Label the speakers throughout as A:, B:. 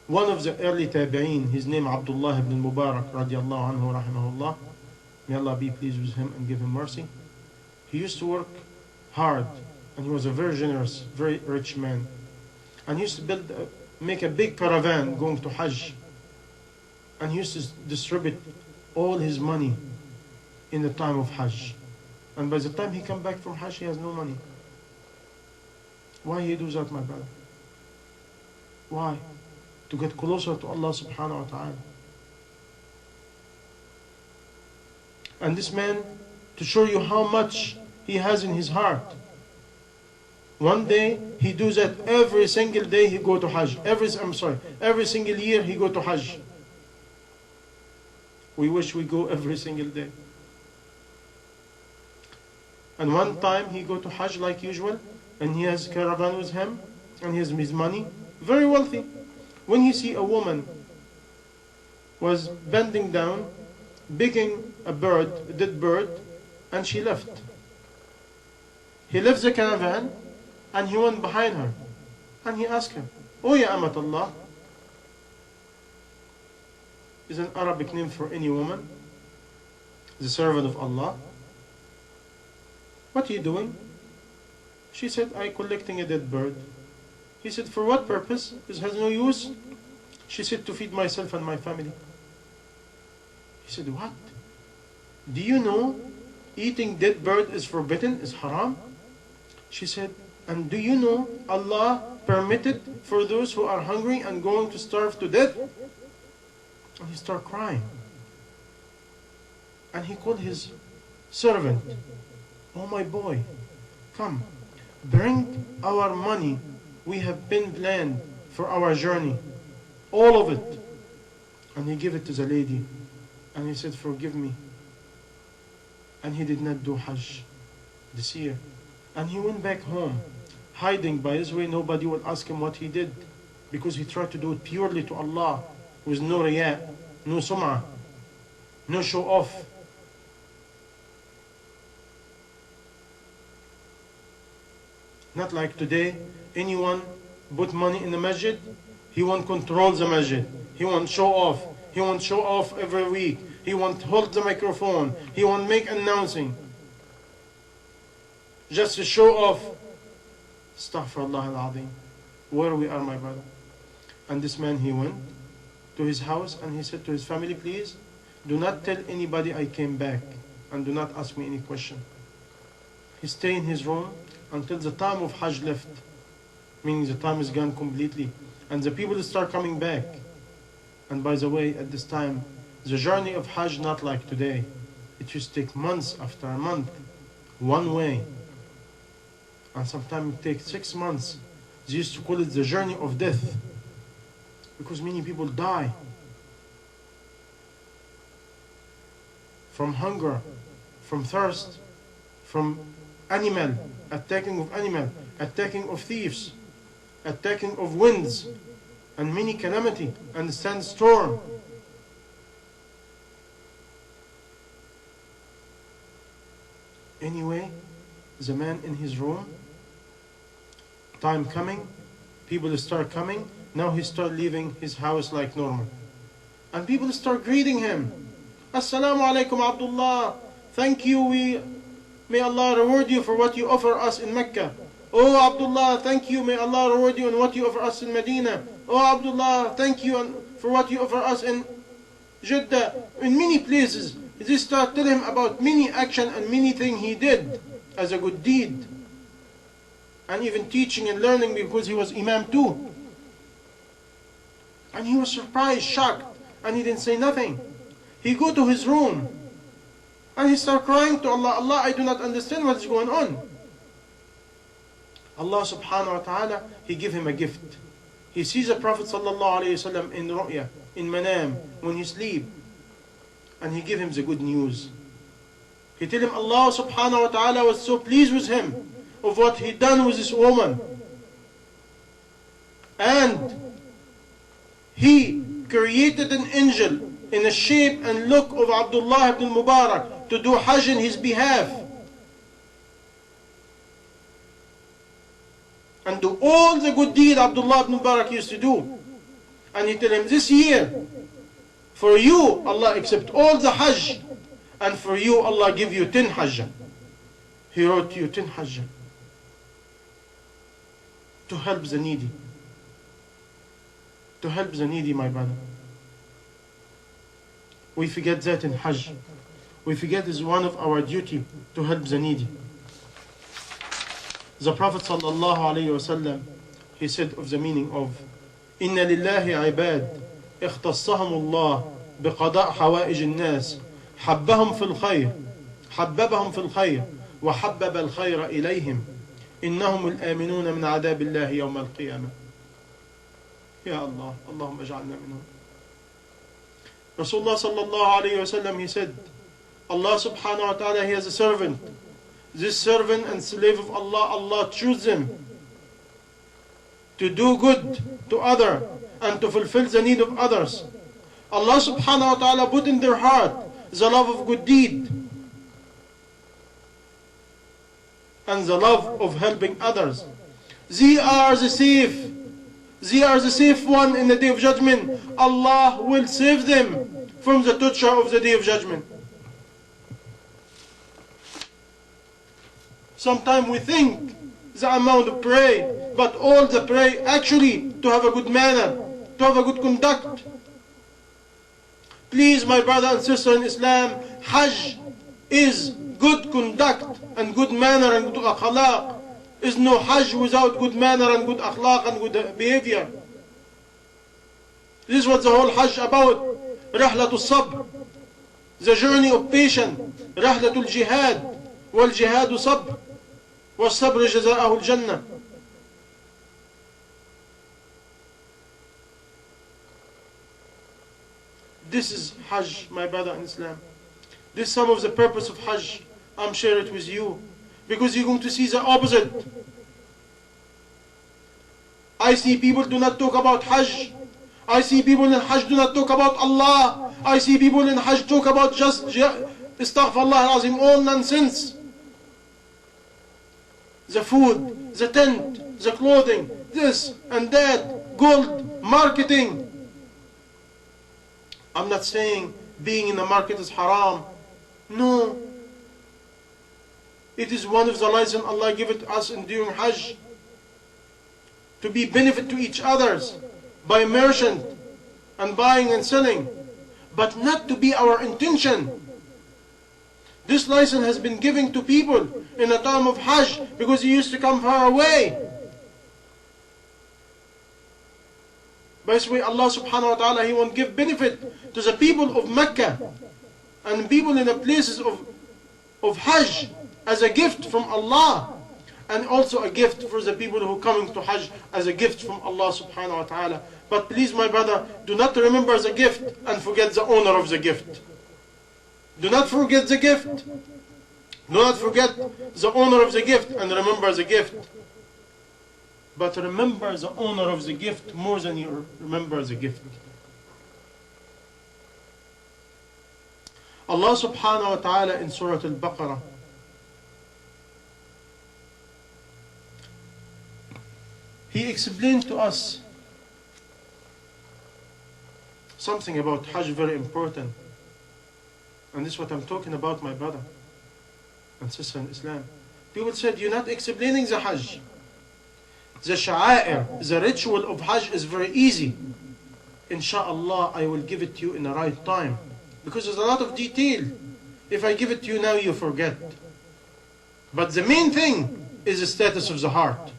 A: One of the early tabi'een, his name Abdullah ibn Mubarak radiallahu anhu rahimahullah, may Allah be pleased with him and give him mercy. He used to work hard, and he was a very generous, very rich man. And he used to make a big caravan going to Hajj. And he used to distribute all his money in the time of Hajj. And by the time he come back from Hajj, he has no money. Why he do that, my brother? Why? To get closer to Allah subhanahu wa ta'ala. And this man, to show you how much he has in his heart, one day he does that every single day he go to Hajj. Every single year he go to Hajj. We wish we go every single day. And one time he go to Hajj like usual, and he has caravan with him, and he has his money, very wealthy. When he see a woman was bending down, picking a dead bird, and she left. He left the caravan, and he went behind her, and he asked her, "Oh ya Amat Allah," is an Arabic name for any woman, the servant of Allah. "What are you doing?" She said, "I'm collecting a dead bird." He said, "For what purpose? This has no use." She said, "To feed myself and my family." He said, "What? Do you know eating dead bird is forbidden, is haram?" She said, "And do you know Allah permitted for those who are hungry and going to starve to death?" And he started crying. And he called his servant, "Oh my boy, come, bring our money. We have been planned for our journey, all of it." And he gave it to the lady, and he said, "Forgive me." And he did not do Hajj this year. And he went back home, hiding by his way. Nobody will ask him what he did, because he tried to do it purely to Allah, with no riya, no sum'ah, no show off. Not like today, anyone put money in the masjid, he won't control the masjid, he won't show off, he won't show off every week, he won't hold the microphone, he won't make announcing, just to show off. Astaghfirullah al-Azim. Where we are, my brother. And this man, he went to his house and he said to his family, "Please, do not tell anybody I came back, and do not ask me any question." He stayed in his room until the time of Hajj left, meaning the time is gone completely, and the people start coming back. And by the way, at this time, the journey of Hajj not like today. It used to take months after a month, one way. And sometimes it takes 6 months. They used to call it the journey of death, because many people die from hunger, from thirst, from attacking of thieves, attacking of winds, and many calamity, and sandstorm. Anyway, the man in his room, time coming, people start coming, now he start leaving his house like normal. And people start greeting him. "Assalamu alaikum Abdullah, thank you, may Allah reward you for what you offer us in Mecca. Oh Abdullah, thank you, may Allah reward you in what you offer us in Medina. Oh Abdullah, thank you for what you offer us in Jeddah." In many places, they start telling him about many action and many things he did as a good deed. And even teaching and learning, because he was Imam too. And he was surprised, shocked, and he didn't say nothing. He go to his room and he start crying to Allah, "Allah, I do not understand what is going on." Allah subhanahu wa ta'ala, he give him a gift. He sees the Prophet sallallahu alayhi wasallam in ru'ya, in manam, when he sleep, and he give him the good news. He tell him Allah subhanahu wa ta'ala was so pleased with him of what he done with this woman, and he created an angel in the shape and look of Abdullah ibn Mubarak to do Hajj in his behalf, and do all the good deed Abdullah ibn Mubarak used to do. and you tell him, this year, for you, Allah accept all the Hajj, and for you, Allah give you 10 Hajj. He wrote you 10 Hajj to help the needy. To help the needy, my brother. We forget that in Hajj. We forget it's one of our duty to help the needy. The Prophet sallallahu alaihi wasallam, he said of the meaning of إن لله عباد اختصهم الله بقضاء حوائج الناس حبهم في الخير حببهم في الخير وحبب الخير إليهم إنهم الآمنون من عذاب الله يوم القيامة. يا الله اللهم اجعلنا منهم. Rasulullah sallallahu alayhi wasallam, he said, Allah subhanahu wa ta'ala, he has a servant. This servant and slave of Allah, Allah chooses him to do good to others and to fulfill the need of others. Allah subhanahu wa ta'ala put in their heart the love of good deed and the love of helping others. They are the safe. They are the safe one in the day of judgment. Allah will save them from the torture of the day of judgment. Sometimes we think the amount of pray, but all the pray actually to have a good manner, to have a good conduct. Please, my brother and sister in Islam, Hajj is good conduct and good manner and good akhlaq. Is no Hajj without good manner and good akhlaq and good behavior. This is what the whole Hajj about. Rahlatul Sabr, the journey of patience. Rahlatul Jihad, wal Jihadu Sabr, wal Sabr Jaza'ahu al-Jannah. This is Hajj, my brother in Islam. This is some of the purpose of Hajj. I'm sharing it with you, because you're going to see the opposite. I see people do not talk about Hajj. I see people in Hajj do not talk about Allah. I see people in Hajj talk about just astaghfirullah al-azim, all nonsense. The food, the tent, the clothing, this and that, gold, marketing. I'm not saying being in the market is haram. No. It is one of the license Allah gave it us during Hajj, to be benefit to each others by merchant and buying and selling, but not to be our intention. This license has been given to people in the time of Hajj because he used to come far away. By this way, Allah subhanahu wa ta'ala, he won't give benefit to the people of Mecca and people in the places of Hajj as a gift from Allah, and also a gift for the people who are coming to Hajj as a gift from Allah subhanahu wa ta'ala. But please, my brother, do not remember the gift and forget the owner of the gift. Do not forget the gift. Do not forget the owner of the gift and remember the gift. But remember the owner of the gift more than you remember the gift. Allah subhanahu wa ta'ala in Surah Al-Baqarah, He explained to us something about Hajj very important. And this is what I'm talking about, my brother and sister in Islam. People said, you're not explaining the Hajj. The sha'air, the ritual of Hajj is very easy. Insha'Allah, I will give it to you in the right time. Because there's a lot of detail. If I give it to you now, you forget. But the main thing is the status of the heart.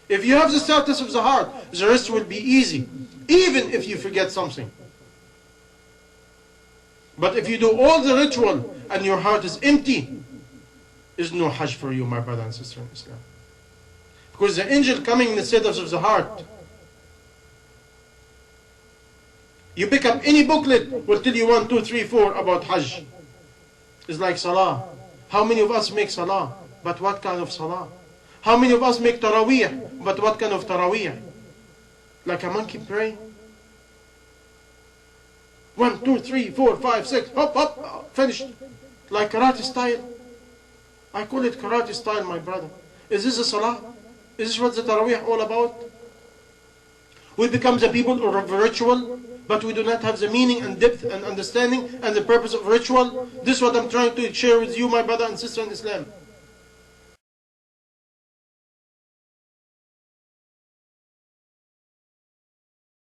A: If you have the status of the heart, the rest will be easy, even if you forget something. But if you do all the ritual and your heart is empty, there's no Hajj for you, my brother and sister in Islam. Because the angel coming in the status of the heart, you pick up any booklet, will tell you 1, 2, 3, 4 about Hajj. It's like Salah. How many of us make Salah? But what kind of Salah? How many of us make Taraweeh? But what kind of Taraweeh? Like a monkey praying? 1, 2, 3, 4, 5, 6, hop, hop, finished. Like karate style. I call it karate style, my brother. Is this a Salah? Is this what the Taraweeh all about? We become the people of ritual, but we do not have the meaning and depth and understanding and the purpose of ritual. This is what I'm trying to share with you, my brother and sister in Islam.